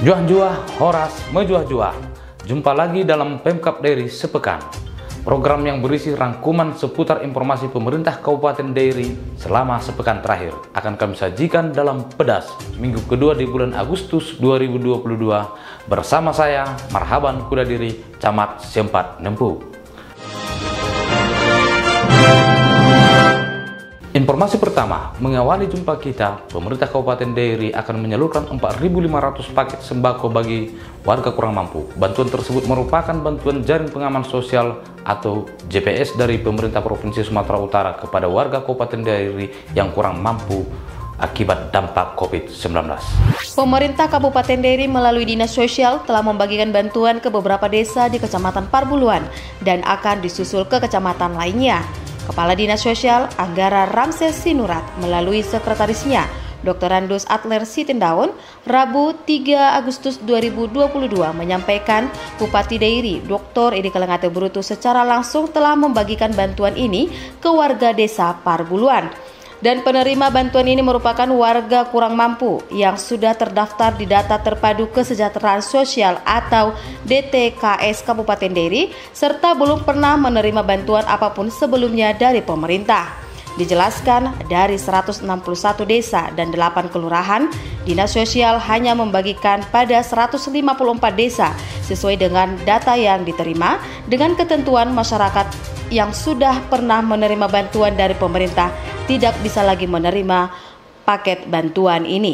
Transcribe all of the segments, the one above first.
Juah-juah, horas, mejuah-juah. Jumpa lagi dalam Pemkab Dairi Sepekan. Program yang berisi rangkuman seputar informasi pemerintah Kabupaten Dairi selama sepekan terakhir akan kami sajikan dalam Pedas minggu kedua di bulan Agustus 2022 bersama saya Marhaban Kudadiri, Camat Sempat Nempu. Informasi pertama, mengawali jumpa kita, pemerintah Kabupaten Dairi akan menyalurkan 4.500 paket sembako bagi warga kurang mampu. Bantuan tersebut merupakan bantuan jaring pengaman sosial atau JPS dari pemerintah Provinsi Sumatera Utara kepada warga Kabupaten Dairi yang kurang mampu akibat dampak COVID-19. Pemerintah Kabupaten Dairi melalui Dinas Sosial telah membagikan bantuan ke beberapa desa di Kecamatan Parbuluan dan akan disusul ke kecamatan lainnya. Kepala Dinas Sosial Anggara Ramses Sinurat melalui sekretarisnya Dr. Randus Adler Sitindaun Rabu 3 Agustus 2022 menyampaikan Bupati Dairi Dr. Edi Kalengate Brutu secara langsung telah membagikan bantuan ini ke warga desa Parbuluan. Dan penerima bantuan ini merupakan warga kurang mampu yang sudah terdaftar di Data Terpadu Kesejahteraan Sosial atau DTKS Kabupaten Dairi serta belum pernah menerima bantuan apapun sebelumnya dari pemerintah. Dijelaskan dari 161 desa dan 8 kelurahan, Dinas Sosial hanya membagikan pada 154 desa sesuai dengan data yang diterima dengan ketentuan masyarakat yang sudah pernah menerima bantuan dari pemerintah tidak bisa lagi menerima paket bantuan ini.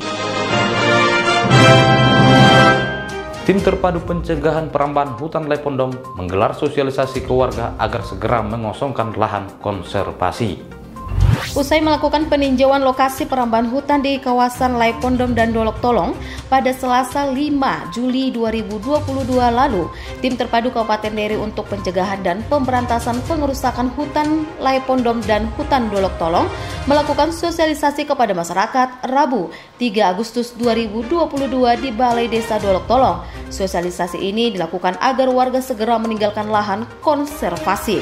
Tim Terpadu Pencegahan Perambahan Hutan Lepondom menggelar sosialisasi ke warga agar segera mengosongkan lahan konservasi. Usai melakukan peninjauan lokasi perambahan hutan di kawasan Lepondom dan Dolok Tolong pada Selasa 5 Juli 2022 lalu, Tim Terpadu Kabupaten Dairi untuk Pencegahan dan Pemberantasan Pengerusakan Hutan Lepondom dan Hutan Dolok Tolong melakukan sosialisasi kepada masyarakat Rabu 3 Agustus 2022 di Balai Desa Dolok Tolong. Sosialisasi ini dilakukan agar warga segera meninggalkan lahan konservasi.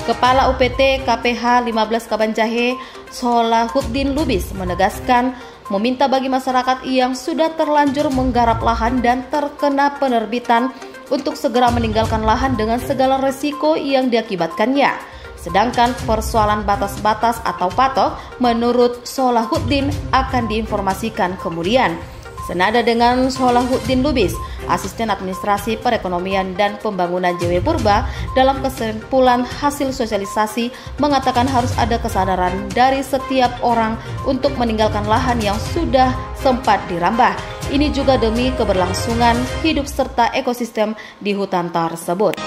Kepala UPT KPH 15 Kabanjahe Solahuddin Lubis menegaskan meminta bagi masyarakat yang sudah terlanjur menggarap lahan dan terkena penerbitan untuk segera meninggalkan lahan dengan segala resiko yang diakibatkannya. Sedangkan persoalan batas-batas atau patok menurut Solahuddin akan diinformasikan kemudian. Senada dengan Solahuddin Lubis, Asisten Administrasi Perekonomian dan Pembangunan JW Purba, dalam kesimpulan hasil sosialisasi mengatakan harus ada kesadaran dari setiap orang untuk meninggalkan lahan yang sudah sempat dirambah. Ini juga demi keberlangsungan hidup serta ekosistem di hutan tersebut.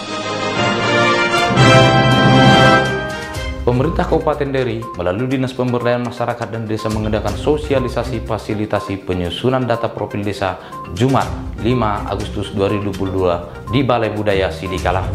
Pemerintah Kabupaten Dairi melalui Dinas Pemberdayaan Masyarakat dan Desa mengadakan sosialisasi fasilitasi penyusunan data profil desa Jumat 5 Agustus 2022 di Balai Budaya Sidikalang.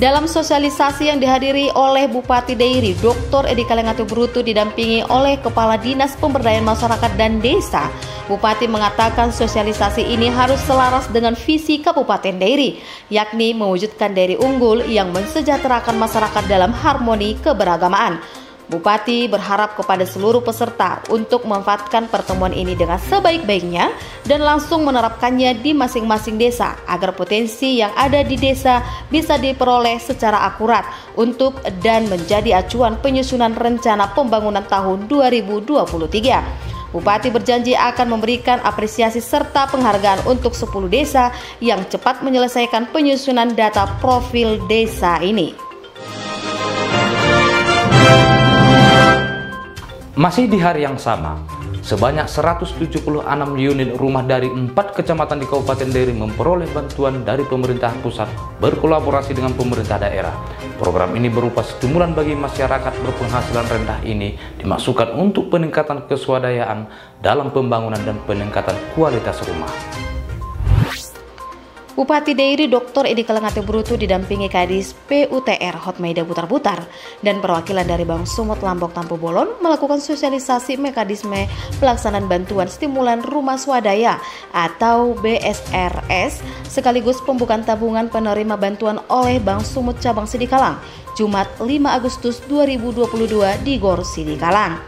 Dalam sosialisasi yang dihadiri oleh Bupati Dairi Dr. Edi Kalengate Brutu didampingi oleh Kepala Dinas Pemberdayaan Masyarakat dan Desa, Bupati mengatakan sosialisasi ini harus selaras dengan visi Kabupaten Dairi, yakni mewujudkan Dairi unggul yang mensejahterakan masyarakat dalam harmoni keberagamaan. Bupati berharap kepada seluruh peserta untuk memanfaatkan pertemuan ini dengan sebaik-baiknya dan langsung menerapkannya di masing-masing desa agar potensi yang ada di desa bisa diperoleh secara akurat untuk dan menjadi acuan penyusunan rencana pembangunan tahun 2023. Bupati berjanji akan memberikan apresiasi serta penghargaan untuk 10 desa yang cepat menyelesaikan penyusunan data profil desa ini. Masih di hari yang sama, sebanyak 176 unit rumah dari 4 kecamatan di Kabupaten Dairi memperoleh bantuan dari pemerintah pusat berkolaborasi dengan pemerintah daerah. Program ini berupa stimulan bagi masyarakat berpenghasilan rendah ini dimaksudkan untuk peningkatan keswadayaan dalam pembangunan dan peningkatan kualitas rumah. Bupati Dairi Dr. Edi Kalengate Brutu didampingi Kadis PUTR Hotmaida Butar-Butar dan perwakilan dari Bang Sumut Lambok Tampu Bolon melakukan sosialisasi mekanisme pelaksanaan bantuan stimulan rumah swadaya atau BSRS sekaligus pembukaan tabungan penerima bantuan oleh Bang Sumut Cabang Sidikalang Jumat 5 Agustus 2022 di Gor Sidikalang.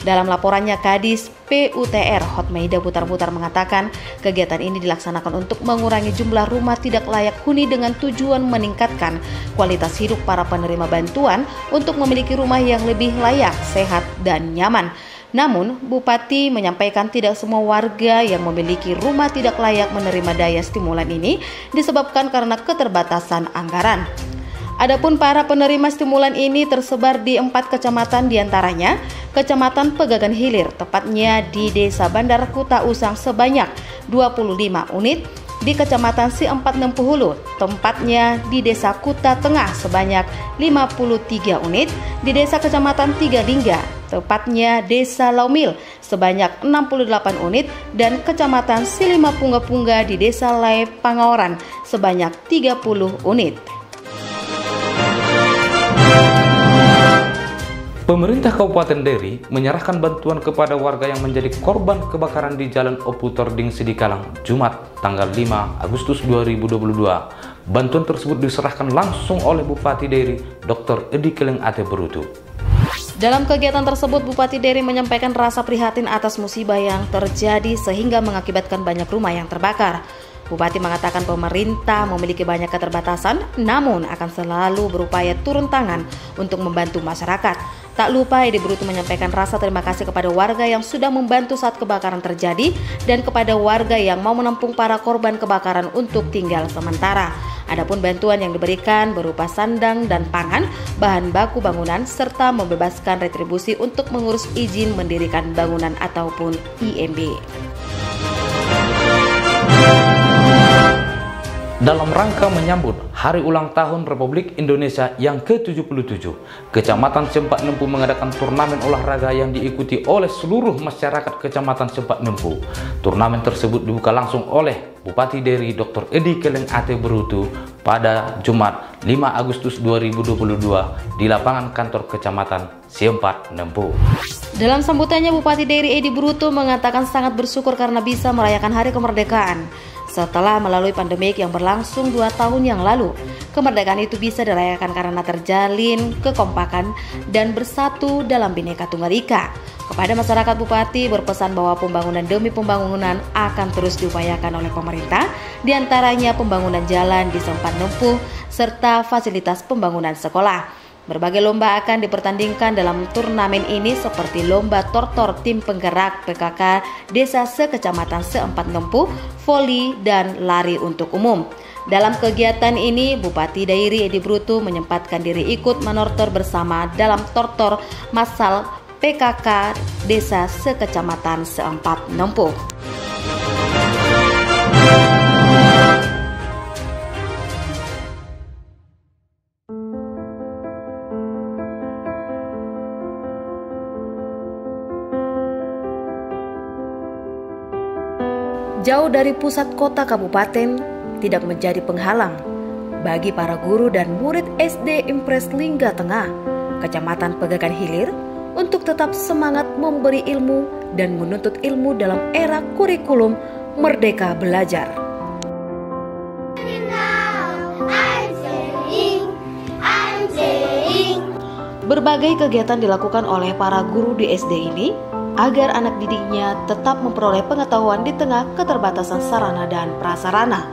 Dalam laporannya, Kadis PUTR Hotmaida Putar-Putar mengatakan kegiatan ini dilaksanakan untuk mengurangi jumlah rumah tidak layak huni dengan tujuan meningkatkan kualitas hidup para penerima bantuan untuk memiliki rumah yang lebih layak, sehat, dan nyaman. Namun, Bupati menyampaikan tidak semua warga yang memiliki rumah tidak layak menerima daya stimulan ini disebabkan karena keterbatasan anggaran. Adapun para penerima stimulan ini tersebar di 4 kecamatan, diantaranya Kecamatan Pegagan Hilir, tepatnya di Desa Bandar Kuta Usang sebanyak 25 unit, di Kecamatan Siempat Nempuhulu, tempatnya di Desa Kuta Tengah sebanyak 53 unit, di Desa Kecamatan Tiga Lingga, tepatnya Desa Laumil sebanyak 68 unit, dan Kecamatan Silima Pungga-Pungga di Desa Lai Pangaoran sebanyak 30 unit. Pemerintah Kabupaten Deri menyerahkan bantuan kepada warga yang menjadi korban kebakaran di Jalan Oputor Ding Sidikalang, Jumat, tanggal 5 Agustus 2022. Bantuan tersebut diserahkan langsung oleh Bupati Deri, Dr. Edi Keleng Ate Berutu. Dalam kegiatan tersebut, Bupati Deri menyampaikan rasa prihatin atas musibah yang terjadi sehingga mengakibatkan banyak rumah yang terbakar. Bupati mengatakan pemerintah memiliki banyak keterbatasan, namun akan selalu berupaya turun tangan untuk membantu masyarakat. Tak lupa, Edi Berutu menyampaikan rasa terima kasih kepada warga yang sudah membantu saat kebakaran terjadi dan kepada warga yang mau menampung para korban kebakaran untuk tinggal sementara. Adapun bantuan yang diberikan berupa sandang dan pangan, bahan baku bangunan, serta membebaskan retribusi untuk mengurus izin mendirikan bangunan ataupun IMB. Dalam rangka menyambut Hari Ulang Tahun Republik Indonesia yang ke-77, Kecamatan Siempat Nempu mengadakan turnamen olahraga yang diikuti oleh seluruh masyarakat Kecamatan Siempat Nempu. Turnamen tersebut dibuka langsung oleh Bupati Deri Dr. Edi Keleng Ate Berutu pada Jumat 5 Agustus 2022 di lapangan kantor Kecamatan Siempat Nempu. Dalam sambutannya, Bupati Deri Edi Berutu mengatakan sangat bersyukur karena bisa merayakan Hari Kemerdekaan. Setelah melalui pandemik yang berlangsung 2 tahun yang lalu, kemerdekaan itu bisa dirayakan karena terjalin kekompakan dan bersatu dalam Bhinneka Tunggal Ika. Kepada masyarakat, Bupati berpesan bahwa pembangunan demi pembangunan akan terus diupayakan oleh pemerintah, diantaranya pembangunan jalan di Siempat Nempu serta fasilitas pembangunan sekolah. Berbagai lomba akan dipertandingkan dalam turnamen ini seperti lomba tortor tim penggerak PKK Desa Sekecamatan Siempat Nempu, voli, dan lari untuk umum. Dalam kegiatan ini, Bupati Deri Edi Berutu menyempatkan diri ikut menortor bersama dalam tortor massal PKK Desa Sekecamatan Siempat Nempu. Jauh dari pusat kota kabupaten tidak menjadi penghalang bagi para guru dan murid SD Impres Lingga Tengah, Kecamatan Pegagan Hilir, untuk tetap semangat memberi ilmu dan menuntut ilmu dalam era kurikulum Merdeka Belajar. Berbagai kegiatan dilakukan oleh para guru di SD ini agar anak didiknya tetap memperoleh pengetahuan di tengah keterbatasan sarana dan prasarana.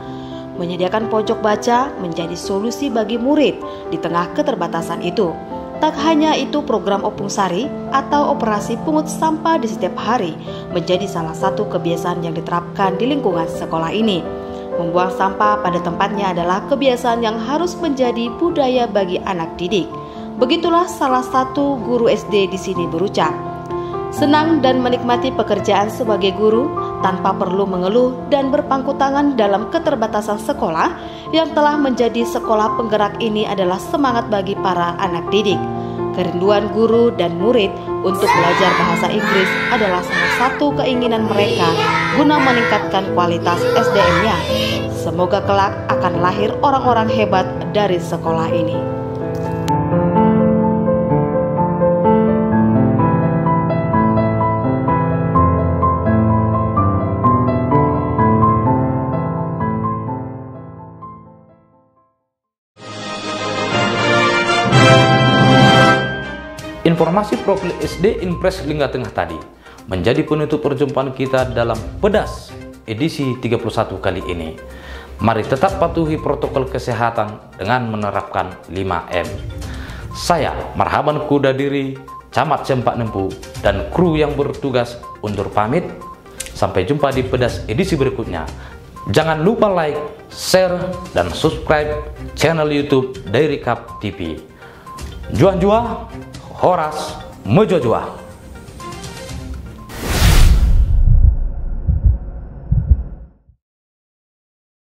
Menyediakan pojok baca menjadi solusi bagi murid di tengah keterbatasan itu. Tak hanya itu, program Opung Sari atau operasi pungut sampah di setiap hari menjadi salah satu kebiasaan yang diterapkan di lingkungan sekolah ini. Membuang sampah pada tempatnya adalah kebiasaan yang harus menjadi budaya bagi anak didik. Begitulah salah satu guru SD di sini berucap. Senang dan menikmati pekerjaan sebagai guru tanpa perlu mengeluh dan berpangku tangan dalam keterbatasan sekolah yang telah menjadi sekolah penggerak ini adalah semangat bagi para anak didik. Kerinduan guru dan murid untuk belajar bahasa Inggris adalah salah satu keinginan mereka guna meningkatkan kualitas SDM-nya. Semoga kelak akan lahir orang-orang hebat dari sekolah ini. Informasi profil SD Impres Lingga Tengah tadi menjadi penutup perjumpaan kita dalam Pedas edisi 31 kali ini. Mari tetap patuhi protokol kesehatan dengan menerapkan 5M. Saya Marhaban Kuda Diri, Camat Sempak Nempu, dan kru yang bertugas undur pamit. Sampai jumpa di Pedas edisi berikutnya. Jangan lupa like, share, dan subscribe channel YouTube Dairy Cup TV. Juan Jua, Horas, Mejojua.